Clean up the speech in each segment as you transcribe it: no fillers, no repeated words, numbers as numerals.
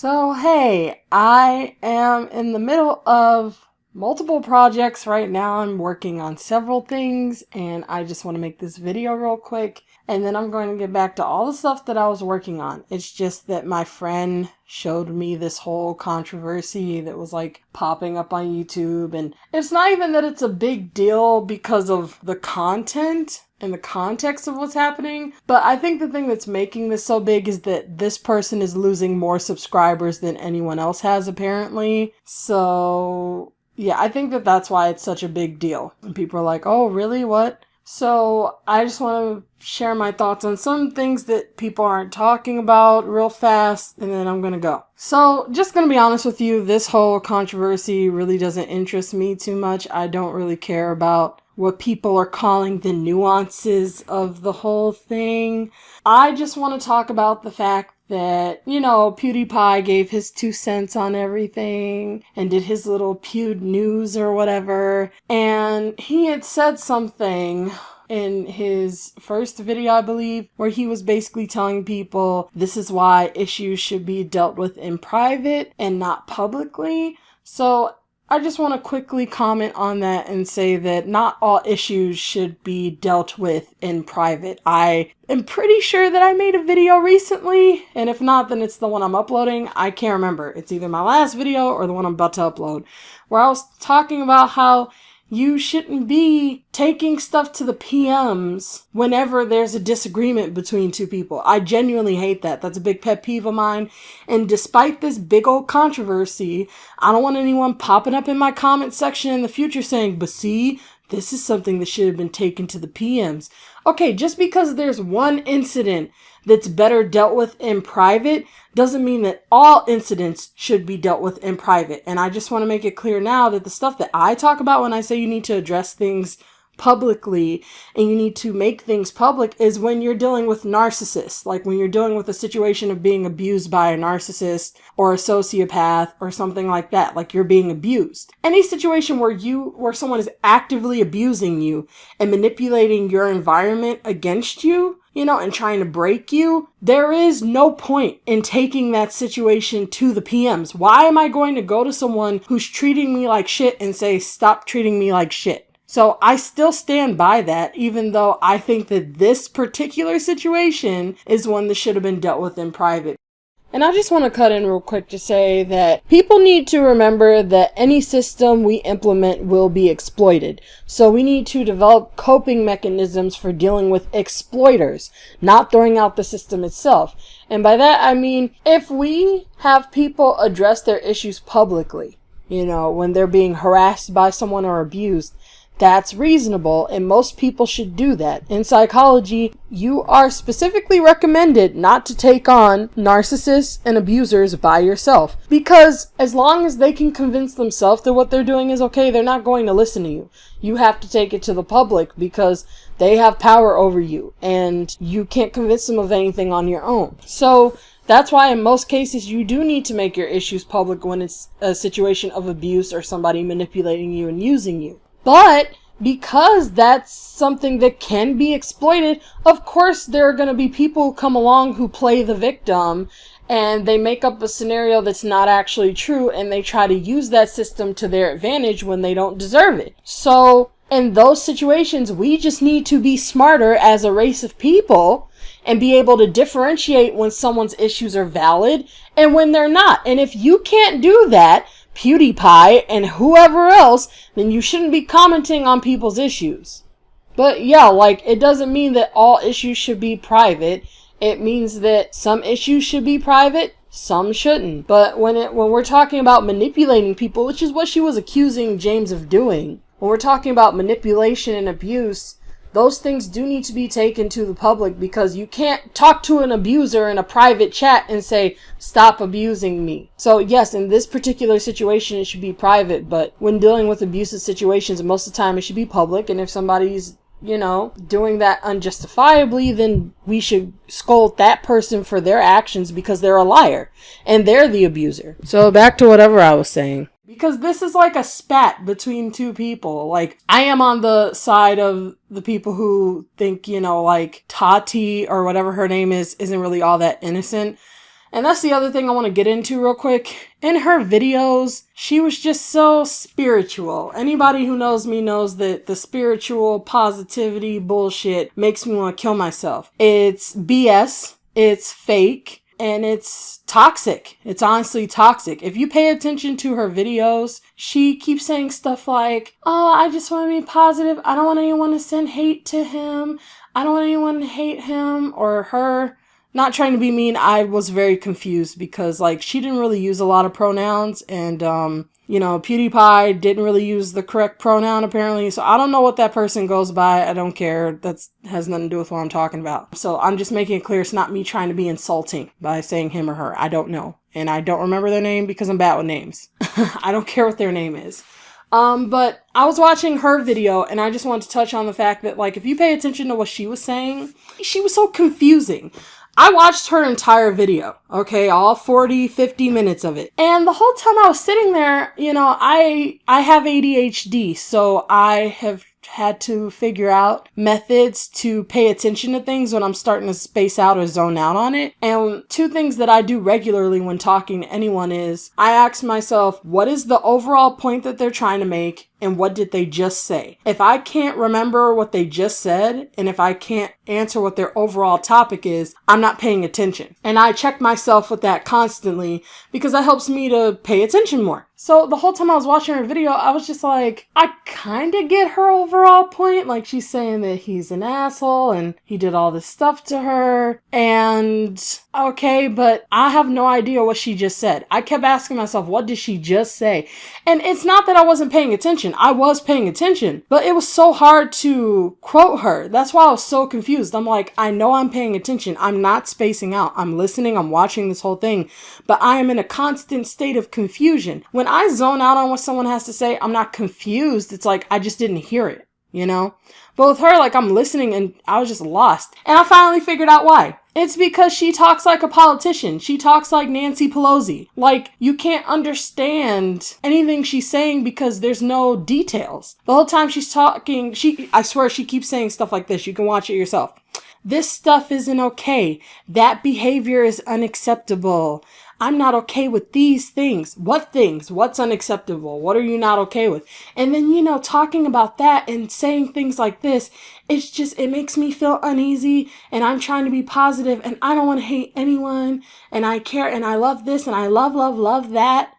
So, hey, I am in the middle of multiple projects right now. I'm working on several things, and I just want to make this video real quick, and then I'm going to get back to all the stuff that I was working on. It's just that my friend showed me this whole controversy that was like popping up on YouTube, and it's not even that it's a big deal because of the content and the context of what's happening, but I think the thing that's making this so big is that this person is losing more subscribers than anyone else has, apparently. So yeah, I think that that's why it's such a big deal. And people are like, oh, really? What? So I just want to share my thoughts on some things that people aren't talking about real fast, and then I'm going to go. So just going to be honest with you, this whole controversy really doesn't interest me too much. I don't really care about what people are calling the nuances of the whole thing. I just want to talk about the fact that, PewDiePie gave his 2 cents on everything and did his little Pewd news or whatever. And he had said something in his first video, I believe, where he was basically telling people this is why issues should be dealt with in private and not publicly. So I just want to quickly comment on that and say that not all issues should be dealt with in private. I am pretty sure that I made a video recently, and if not, then it's the one I'm uploading. I can't remember. It's either my last video or the one I'm about to upload, where I was talking about how you shouldn't be taking stuff to the PMs whenever there's a disagreement between two people. I genuinely hate that. That's a big pet peeve of mine. And despite this big old controversy, I don't want anyone popping up in my comment section in the future saying, but see, this is something that should have been taken to the PMs. Okay, just because there's one incident that's better dealt with in private doesn't mean that all incidents should be dealt with in private. And I just want to make it clear now that the stuff that I talk about when I say you need to address things publicly and you need to make things public is when you're dealing with narcissists, like when you're dealing with a situation of being abused by a narcissist or a sociopath or something like that, like you're being abused. Any situation where someone is actively abusing you and manipulating your environment against you, and trying to break you, there is no point in taking that situation to the PMs. Why am I going to go to someone who's treating me like shit and say, stop treating me like shit? So I still stand by that, even though I think that this particular situation is one that should have been dealt with in private. And I just want to cut in real quick to say that people need to remember that any system we implement will be exploited. So we need to develop coping mechanisms for dealing with exploiters, not throwing out the system itself. And by that I mean, if we have people address their issues publicly, when they're being harassed by someone or abused, that's reasonable, and most people should do that. In psychology, you are specifically recommended not to take on narcissists and abusers by yourself. Because as long as they can convince themselves that what they're doing is okay, they're not going to listen to you. You have to take it to the public because they have power over you, and you can't convince them of anything on your own. So that's why in most cases you do need to make your issues public when it's a situation of abuse or somebody manipulating you and using you. But because that's something that can be exploited, of course there are going to be people who come along who play the victim and they make up a scenario that's not actually true and they try to use that system to their advantage when they don't deserve it. So in those situations, we just need to be smarter as a race of people and be able to differentiate when someone's issues are valid and when they're not. And if you can't do that, PewDiePie and whoever else, then you shouldn't be commenting on people's issues. But yeah, it doesn't mean that all issues should be private. It means that some issues should be private, some shouldn't. But when we're talking about manipulating people, which is what she was accusing James of doing, when we're talking about manipulation and abuse, those things do need to be taken to the public, because you can't talk to an abuser in a private chat and say, stop abusing me. So yes, in this particular situation, it should be private, but when dealing with abusive situations, most of the time it should be public. And if somebody's, doing that unjustifiably, then we should scold that person for their actions because they're a liar and they're the abuser. So back to whatever I was saying. Because this is like a spat between two people. I am on the side of the people who think, Tati or whatever her name is, isn't really all that innocent. And that's the other thing I want to get into real quick. In her videos, she was just so spiritual. Anybody who knows me knows that the spiritual positivity bullshit makes me want to kill myself. It's BS. It's fake. And it's toxic. It's honestly toxic. If you pay attention to her videos, she keeps saying stuff like, oh, I just want to be positive. I don't want anyone to send hate to him. I don't want anyone to hate him or her. Not trying to be mean. I was very confused because like she didn't really use a lot of pronouns and, you know, PewDiePie didn't really use the correct pronoun apparently. So I don't know what that person goes by. I don't care. That's has nothing to do with what I'm talking about. So I'm just making it clear it's not me trying to be insulting by saying him or her. I don't know. And I don't remember their name because I'm bad with names. I don't care what their name is. But I was watching her video and I just wanted to touch on the fact that like if you pay attention to what she was saying, she was so confusing. I watched her entire video, okay, all 40, 50 minutes of it. And the whole time I was sitting there, you know, I have ADHD, so I have had to figure out methods to pay attention to things when I'm starting to space out or zone out on it. And two things that I do regularly when talking to anyone is I ask myself, what is the overall point that they're trying to make? And what did they just say? If I can't remember what they just said, and if I can't answer what their overall topic is, I'm not paying attention. And I check myself with that constantly because that helps me to pay attention more. So the whole time I was watching her video, I was just like, I kind of get her overall point. Like she's saying that he's an asshole and he did all this stuff to her. And okay, but I have no idea what she just said. I kept asking myself, what did she just say? And it's not that I wasn't paying attention. I was paying attention, but it was so hard to quote her. That's why I was so confused. I'm like, I know I'm paying attention. I'm not spacing out. I'm listening. I'm watching this whole thing, but I am in a constant state of confusion. When I zone out on what someone has to say, I'm not confused. It's like, I just didn't hear it, you know? But with her, like I'm listening and I was just lost. And I finally figured out why. It's because she talks like a politician. She talks like Nancy Pelosi. Like, you can't understand anything she's saying because there's no details. The whole time she's talking, I swear she keeps saying stuff like this. You can watch it yourself. This stuff isn't okay. That behavior is unacceptable. I'm not okay with these things. What things? What's unacceptable? What are you not okay with? And then, you know, talking about that and saying things like this, it makes me feel uneasy and I'm trying to be positive and I don't want to hate anyone and I care and I love this and I love that.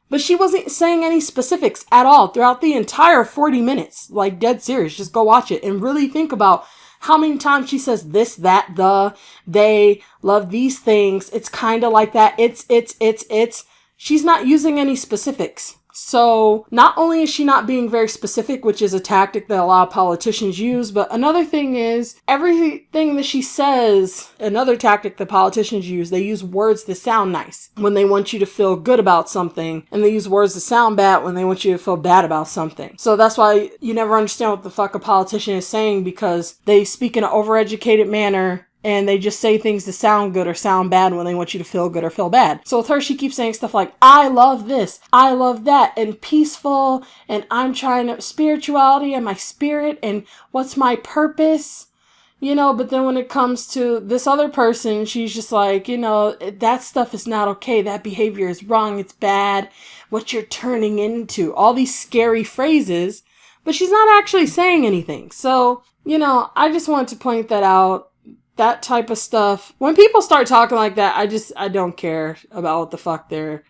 But she wasn't saying any specifics at all throughout the entire 40 minutes. Like dead serious. Just go watch it and really think about how many times she says this, that, they love these things. It's kind of like that. It's. She's not using any specifics. So not only is she not being very specific, which is a tactic that a lot of politicians use, but another thing is everything that she says, another tactic that politicians use, they use words that sound nice when they want you to feel good about something, and they use words that sound bad when they want you to feel bad about something. So that's why you never understand what the fuck a politician is saying because they speak in an overeducated manner and they just say things that sound good or sound bad when they want you to feel good or feel bad. So with her, she keeps saying stuff like, I love this, I love that, and peaceful, and I'm trying to, spirituality and my spirit, and what's my purpose? You know, but then when it comes to this other person, she's just like, you know, that stuff is not okay. That behavior is wrong. It's bad. What you're turning into. All these scary phrases, but she's not actually saying anything. So, you know, I just wanted to point that out. That type of stuff. When people start talking like that, I don't care about what the fuck they're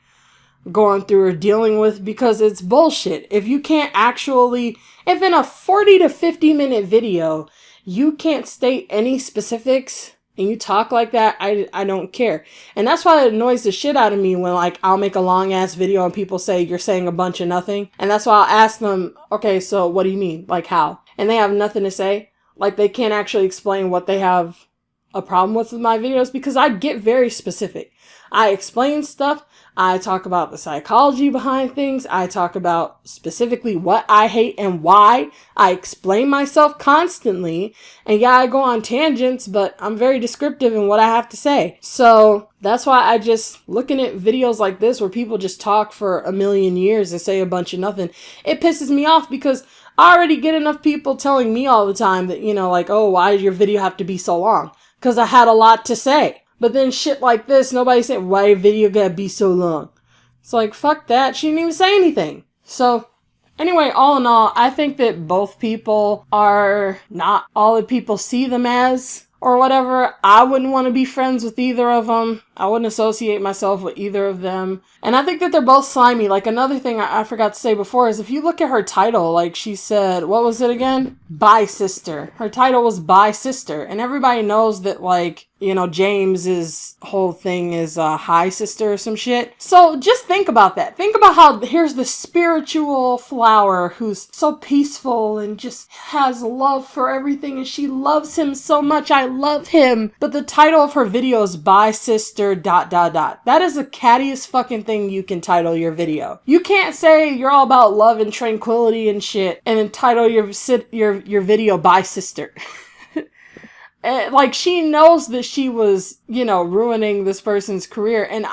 going through or dealing with because it's bullshit. If you can't actually, if in a 40 to 50 minute video, you can't state any specifics and you talk like that, I don't care. And that's why it annoys the shit out of me when like I'll make a long ass video and people say you're saying a bunch of nothing. And that's why I'll ask them, okay, so what do you mean? Like how? And they have nothing to say. Like they can't actually explain what they have a problem with my videos because I get very specific. I explain stuff. I talk about the psychology behind things. I talk about specifically what I hate and why. I explain myself constantly. And yeah, I go on tangents, but I'm very descriptive in what I have to say. So that's why I just, looking at videos like this where people just talk for a million years and say a bunch of nothing, it pisses me off because I already get enough people telling me all the time that, you know, like, oh, why did your video have to be so long? Because I had a lot to say. But then shit like this, nobody said, why your video gotta be so long? It's like, fuck that. She didn't even say anything. So, anyway, all in all, I think that both people are not all that people see them as or whatever. I wouldn't want to be friends with either of them. I wouldn't associate myself with either of them. And I think that they're both slimy. Like, another thing I forgot to say before is if you look at her title, like she said, what was it again? Bi Sister. Her title was Bi Sister. And everybody knows that, like, you know, James's whole thing is Hi Sister or some shit. So just think about that. Think about how here's the spiritual flower who's so peaceful and just has love for everything and she loves him so much. I love him. But the title of her video is Bi Sister ... That is the cattiest fucking thing you can title your video. You can't say you're all about love and tranquility and shit and then title your video Bi Sister. Like, she knows that she was, you know, ruining this person's career. And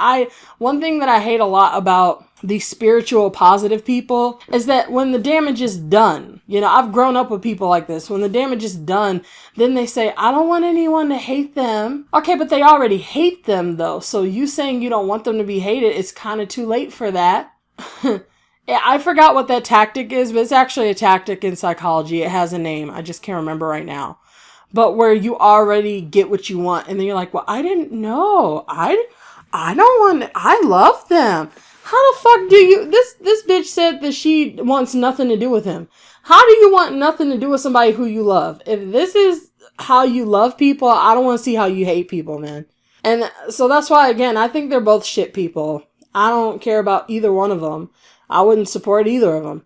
one thing that I hate a lot about these spiritual positive people is that when the damage is done, you know, I've grown up with people like this. When the damage is done, then they say, I don't want anyone to hate them. Okay, but they already hate them though. So you saying you don't want them to be hated, it's kind of too late for that. Yeah, I forgot what that tactic is, but it's actually a tactic in psychology. It has a name. I just can't remember right now. But where you already get what you want. And then you're like, well, I didn't know. I don't want, I love them. How the fuck do you, this bitch said that she wants nothing to do with him. How do you want nothing to do with somebody who you love? If this is how you love people, I don't want to see how you hate people, man. And so that's why, again, I think they're both shit people. I don't care about either one of them. I wouldn't support either of them.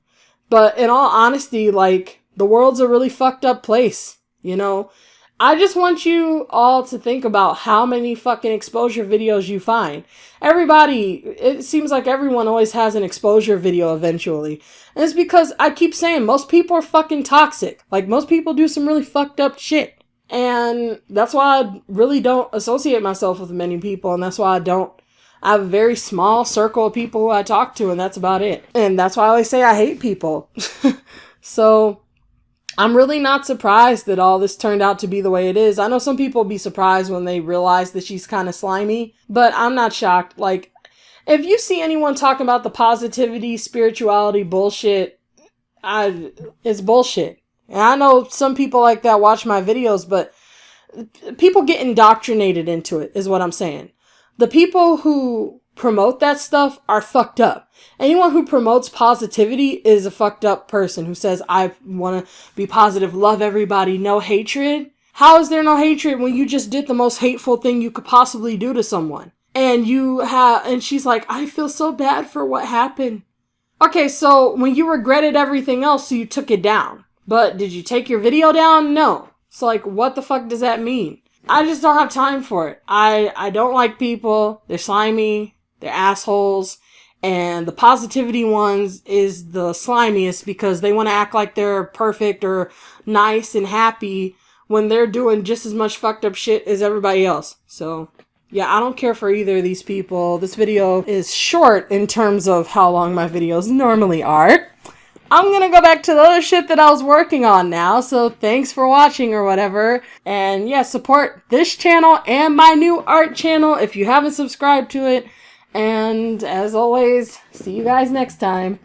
But in all honesty, like, the world's a really fucked up place. You know, I just want you all to think about how many fucking exposure videos you find. Everybody, it seems like everyone always has an exposure video eventually. And it's because I keep saying most people are fucking toxic. Like, most people do some really fucked up shit. And that's why I really don't associate myself with many people. And that's why I have a very small circle of people who I talk to, and that's about it. And that's why I always say I hate people. So I'm really not surprised that all this turned out to be the way it is. I know some people will be surprised when they realize that she's kind of slimy, but I'm not shocked. Like, if you see anyone talking about the positivity, spirituality bullshit, it's bullshit. And I know some people like that watch my videos, but people get indoctrinated into it, is what I'm saying. The people who promote that stuff are fucked up. Anyone who promotes positivity is a fucked up person who says, I want to be positive, love everybody, no hatred. How is there no hatred when you just did the most hateful thing you could possibly do to someone? And she's like, I feel so bad for what happened. Okay, so when you regretted everything else, so you took it down. But did you take your video down? No. So like, what the fuck does that mean? I just don't have time for it. I don't like people. They're slimy. They're assholes. And the positivity ones is the slimiest because they want to act like they're perfect or nice and happy when they're doing just as much fucked up shit as everybody else. So, yeah, I don't care for either of these people. This video is short in terms of how long my videos normally are. I'm gonna go back to the other shit that I was working on now, so thanks for watching or whatever. And yeah, support this channel and my new art channel if you haven't subscribed to it. And as always, see you guys next time.